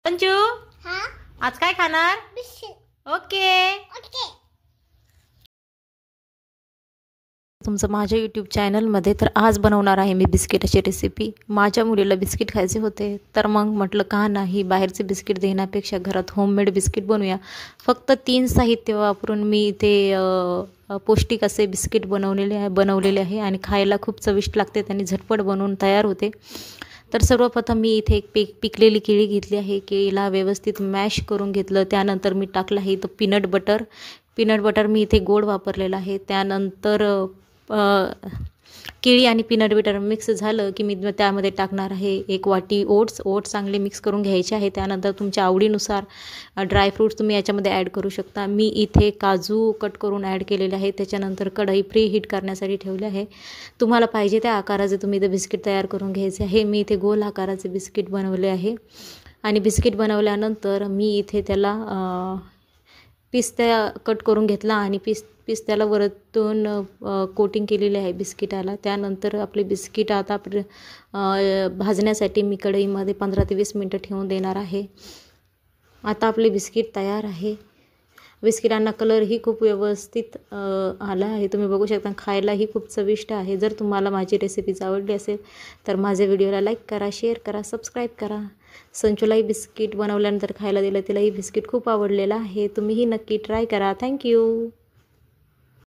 संजू हाँ आज काय खाणार? बिस्किट ओके ओके तुमचं माझ्या यूट्यूब चॅनलमध्ये. तर आज बनवणार आहे मी बिस्किटाची रेसिपी. माझ्या मुलीला बिस्किट खायचे होते, तर मग म्हटलं का नाही, बाहेरचे बिस्किट देण्यापेक्षा घरात होममेड बिस्किट बनवूया. फक्त 3 साहित्य वापरून मी ते पौष्टिक असे बिस्किट बनवलेले आहे आणि खायला खूप चविष्ट लागते आणि झटपट बनवून तयार होते. तर सर्वप्रथम मी इथे एक पिकलेली केळी घेतली आहे. केळीला व्यवस्थित मॅश करून घेतलं. त्यानंतर मी टाकलं आहे इथं पीनट बटर मी इथे गोड वापरलेलं आहे. त्यानंतर केळी आणि पीनट बटर मिक्स झालं की मी त्यामध्ये टाकणार आहे 1 वाटी ओट्स चांगले मिक्स करून घ्यायचे आहे. त्यानंतर तुमच्या आवडीनुसार ड्रायफ्रूट्स तुम्ही याच्यामध्ये ॲड करू शकता. मी इथे काजू कट करून ॲड केलेले आहे. त्याच्यानंतर कढई प्री हीट करण्यासाठी ठेवले आहे. तुम्हाला पाहिजे त्या आकाराचे तुम्ही इथे बिस्किट तयार करून घ्यायचे आहे. मी इथे गोल आकाराचे बिस्किट बनवले आहे आणि बिस्किट बनवल्यानंतर मी इथे त्याला पिस्ता कट करून घेतला आणि पिस्त्याला वरतून कोटिंग केलेली आहे बिस्किटाला. त्यानंतर आपले बिस्किट आता भाजण्यासाठी मी कढईमध्ये 15 ते 20 मिनटं ठेवून देणार आहे. आता आपले बिस्किट तयार आहे. बिस्किटांना कलरही खूप व्यवस्थित आला आहे. तुम्ही बघू शकता, खायलाही खूप चविष्ट आहे. जर तुम्हाला माझी रेसिपीज आवडली असेल तर माझ्या व्हिडिओला लाईक करा, शेअर करा, सबस्क्राईब करा. संचूलाही बिस्किट बनवल्यानंतर खायला दिलं, तिलाही बिस्किट खूप आवडलेलं आहे. तुम्हीही नक्की ट्राय करा. थँक्यू.